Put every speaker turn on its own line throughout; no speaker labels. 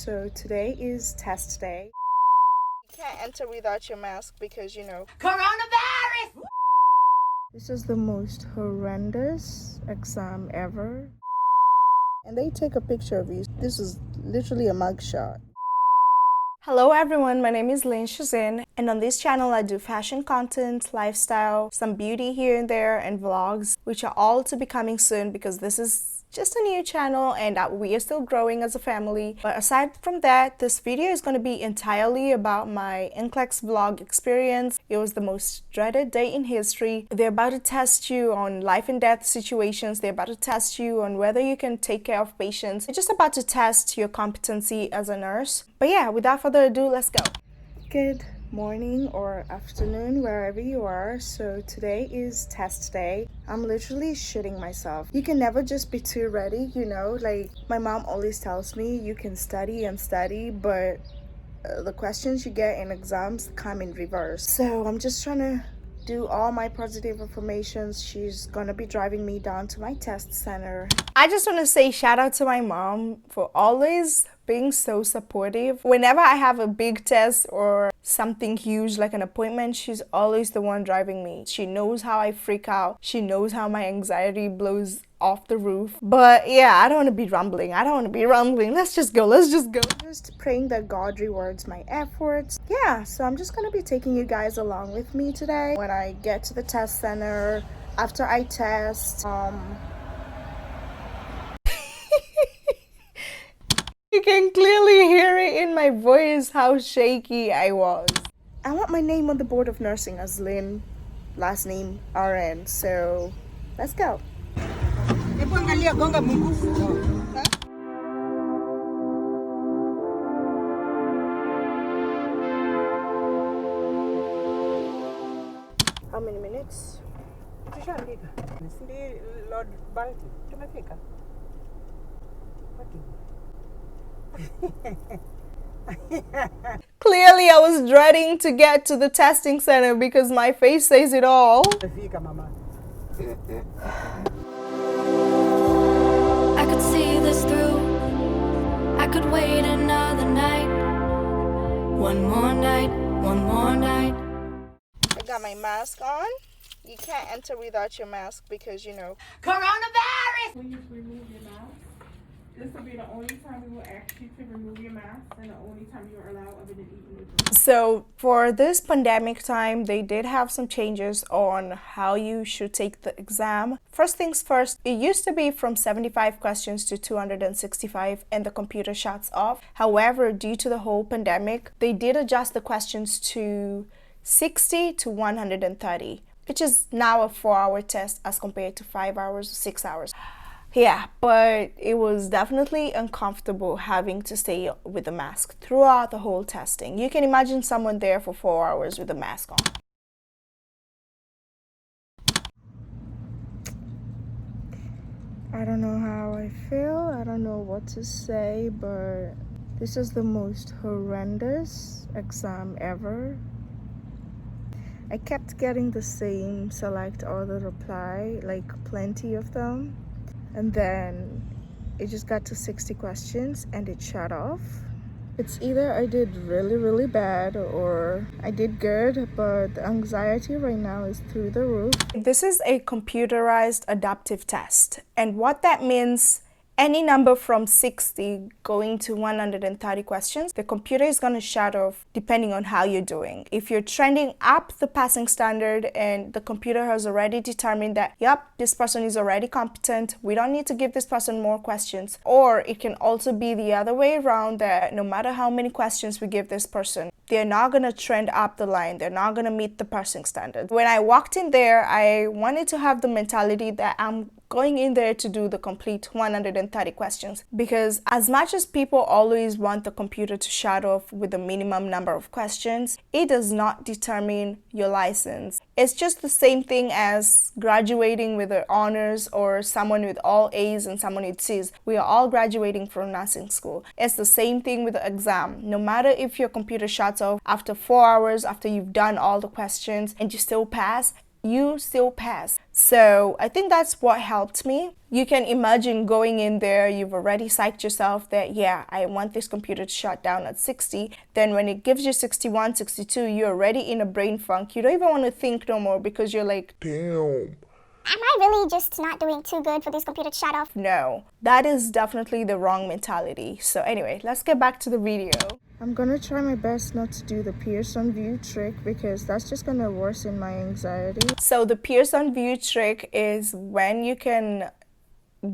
So today is test day. You can't enter without your mask because,
Coronavirus!
This is the most horrendous exam ever. And they take a picture of you. This is literally a mugshot. Hello everyone, my name is Shaznation, and on this channel I do fashion content, lifestyle, some beauty here and there, and vlogs, which are all to be coming soon because this is just a new channel and we are still growing as a family. But aside from that, this video is going to be entirely about my NCLEX vlog experience. It was the most dreaded day in history. They're about to test you on life and death situations. They're about to test you on whether you can take care of patients. They're just about to test your competency as a nurse. But yeah, without further ado, let's go. Good morning or afternoon wherever you are. So today is test day. I'm literally shitting myself. You can never just be too ready, like my mom always tells me you can study and study, but the questions you get in exams come in reverse. So I'm just trying to do all my positive affirmations. She's gonna be driving me down to my test center. I just want to say shout out to my mom for always being so supportive. Whenever I have a big test or something huge like an appointment, she's always the one driving me. She knows how I freak out. She knows how my anxiety blows off the roof. But yeah, I don't want to be rumbling. Let's just go. Just praying that God rewards my efforts. Yeah, so I'm just gonna be taking you guys along with me today. When I get to the test center, after I test, you can clearly hear it in my voice how shaky I was. I want my name on the board of nursing as Lynn, last name RN, so let's go. How many minutes? Clearly, I was dreading to get to the testing center because my face says it all.
I could see this through. I could wait another night. One more night, one more night.
I got my mask on. You can't enter without your mask because,
Coronavirus!
When you remove your mask, this will be the only time we will ask you to remove your mask and the only time you're allowed other than eating or drinking.
So for this pandemic time, they did have some changes on how you should take the exam. First things first, it used to be from 75 questions to 265 and the computer shuts off. However, due to the whole pandemic, they did adjust the questions to 60 to 130, which is now a 4-hour test as compared to 5 hours or 6 hours. Yeah, but it was definitely uncomfortable having to stay with a mask throughout the whole testing. You can imagine someone there for 4 hours with a mask on. I don't know how I feel. I don't know what to say, but this is the most horrendous exam ever. I kept getting the same select all the reply, like plenty of them. And then it just got to 60 questions and it shut off. It's either I did really, really bad or I did good, but the anxiety right now is through the roof. This is a computerized adaptive test. And what that means, any number from 60 going to 130 questions, the computer is going to shut off depending on how you're doing. If you're trending up the passing standard and the computer has already determined that, yep, this person is already competent, we don't need to give this person more questions. Or it can also be the other way around, that no matter how many questions we give this person, they're not going to trend up the line. They're not going to meet the passing standard. When I walked in there, I wanted to have the mentality that I'm going in there to do the complete 130 questions, because as much as people always want the computer to shut off with the minimum number of questions, it does not determine your license. It's just the same thing as graduating with an honors or someone with all A's and someone with C's. We are all graduating from nursing school. It's the same thing with the exam. No matter if your computer shuts off after 4 hours, after you've done all the questions and you still pass, you still pass. So I think that's what helped me. You can imagine going in there, you've already psyched yourself that, yeah, I want this computer to shut down at 60. Then when it gives you 61, 62, you're already in a brain funk. You don't even want to think no more because you're like, damn.
Am I really just not doing too good for this computer to shut off?
No, that is definitely the wrong mentality. So anyway, let's get back to the video. I'm gonna try my best not to do the Pearson view trick because that's just gonna worsen my anxiety. So the Pearson view trick is when you can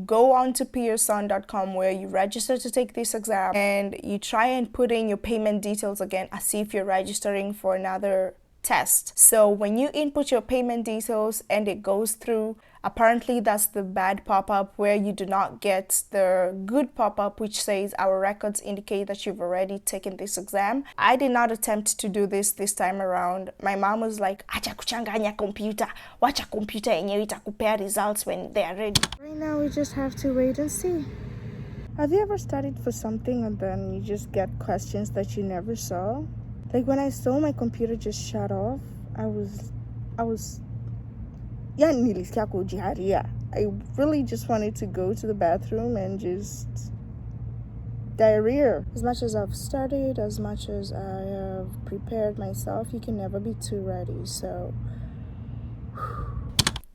go on to pearson.com where you register to take this exam and you try and put in your payment details again as if you're registering for another test. So when you input your payment details and it goes through, apparently that's the bad pop-up where you do not get the good pop-up which says our records indicate that you've already taken this exam. I did not attempt to do this time around. My mom was like, acha kuchanganya computer, wacha computer yenyewe itakupea results when they are ready. Right now we just have to wait and see. Have you ever studied for something and then you just get questions that you never saw? Like when I saw my computer just shut off, I was I really just wanted to go to the bathroom and just diarrhea. As much as I've studied, as much as I have prepared myself, you can never be too ready. So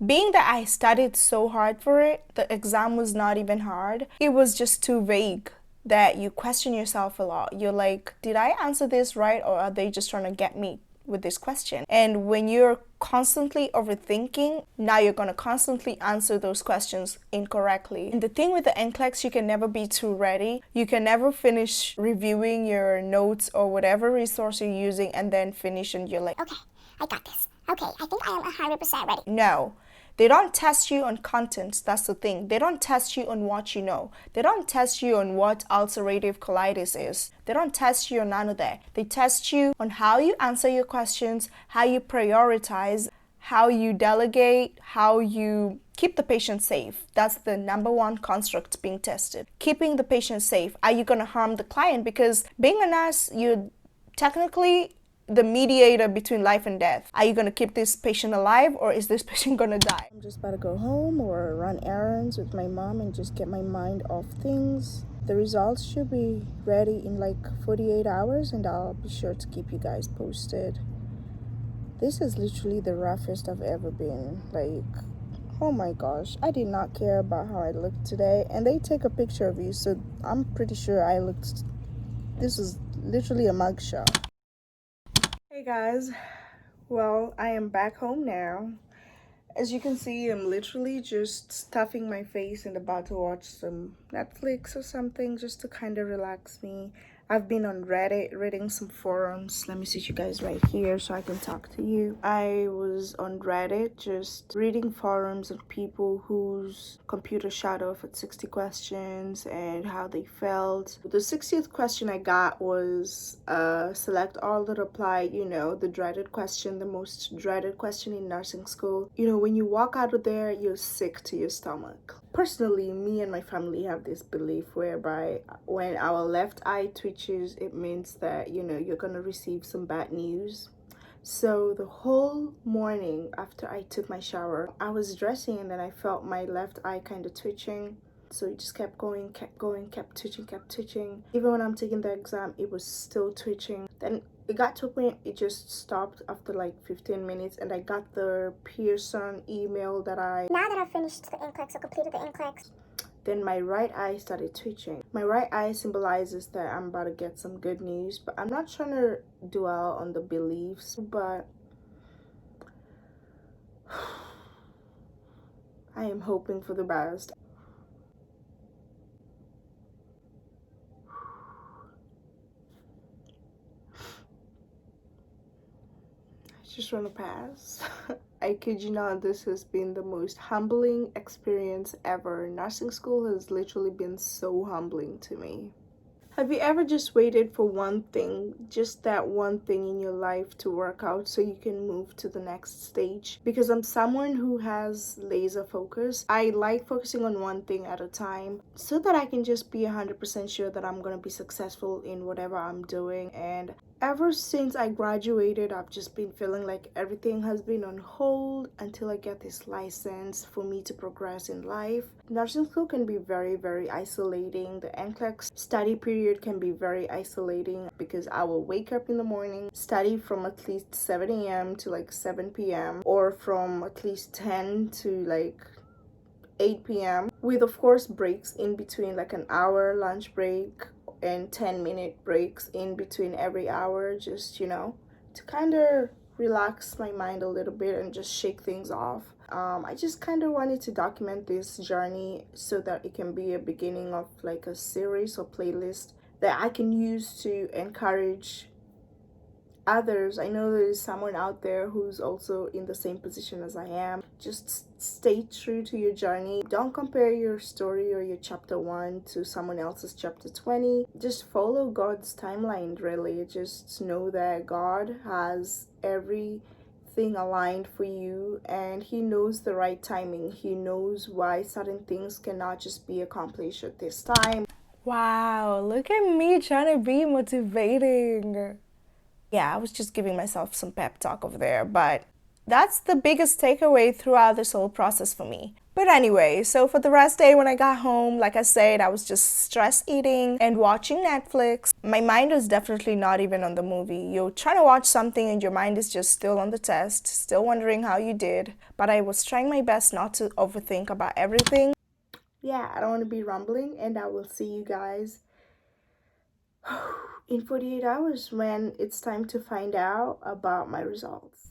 being that I studied so hard for it, the exam was not even hard. It was just too vague that you question yourself a lot. You're like, did I answer this right, or are they just trying to get me with this question? And when you're constantly overthinking, now you're going to constantly answer those questions incorrectly. And the thing with the NCLEX, you can never be too ready. You can never finish reviewing your notes or whatever resource you're using and then finish and you're like,
Okay, I got this. Okay, I think I am 100% ready.
no. They don't test you on content, that's the thing. They don't test you on what you know. They don't test you on what ulcerative colitis is. They don't test you on none of that. They test you on how you answer your questions, how you prioritize, how you delegate, how you keep the patient safe. That's the number one construct being tested. Keeping the patient safe. Are you going to harm the client? Because being a nurse, you're technically the mediator between life and death. Are you going to keep this patient alive or is this patient going to die? I'm just about to go home or run errands with my mom and just get my mind off things. The results should be ready in like 48 hours and I'll be sure to keep you guys posted. This is literally the roughest I've ever been. Like, oh my gosh, I did not care about how I looked today. And they take a picture of you, so I'm pretty sure I looked... This is literally a mugshot. Hey guys, well, I am back home now. As you can see, I'm literally just stuffing my face and about to watch some Netflix or something just to kind of relax me. I've been on Reddit reading some forums. Let me sit you guys right here so I can talk to you. I was on Reddit just reading forums of people whose computer shut off at 60 questions and how they felt. The 60th question I got was select all that apply, you know, the dreaded question, the most dreaded question in nursing school. You know, when you walk out of there, you're sick to your stomach. Personally, me and my family have this belief whereby when our left eye twitches, it means that, you know, you're going to receive some bad news. So the whole morning after I took my shower, I was dressing and then I felt my left eye kind of twitching. So it just kept going, kept twitching. Even when I'm taking the exam, it was still twitching. Then it got to a point, it just stopped after like 15 minutes and I got the Pearson email that
Now that I've finished the NCLEX or completed the NCLEX,
then my right eye started twitching. My right eye symbolizes that I'm about to get some good news, but I'm not trying to dwell on the beliefs, but I am hoping for the best. I just want to pass. I kid you not, this has been the most humbling experience ever. Nursing school has literally been so humbling to me. Have you ever just waited for one thing, just that one thing in your life to work out so you can move to the next stage? Because I'm someone who has laser focus. I like focusing on one thing at a time so that I can just be 100% sure that I'm going to be successful in whatever I'm doing. And ever since I graduated, I've just been feeling like everything has been on hold until I get this license for me to progress in life. Nursing school can be very, very isolating. The NCLEX study period can be very isolating because I will wake up in the morning, study from at least 7 a.m. to like 7 p.m. or from at least 10 to like 8 p.m. with of course breaks in between, like an hour lunch break and 10-minute breaks in between every hour, just to kind of relax my mind a little bit and just shake things off. I just kind of wanted to document this journey so that it can be a beginning of like a series or playlist that I can use to encourage others. I know there's someone out there who's also in the same position as I am. Just stay true to your journey. Don't compare your story or your chapter 1 to someone else's chapter 20. Just follow God's timeline, really. Just know that God has everything aligned for you, and He knows the right timing. He knows why certain things cannot just be accomplished at this time. Wow, look at me trying to be motivating. Yeah, I was just giving myself some pep talk over there, but that's the biggest takeaway throughout this whole process for me. But anyway, so for the rest day when I got home, like I said, I was just stress eating and watching Netflix. My mind was definitely not even on the movie. You're trying to watch something and your mind is just still on the test, still wondering how you did. But I was trying my best not to overthink about everything. Yeah, I don't want to be rambling, and I will see you guys in 48 hours when it's time to find out about my results.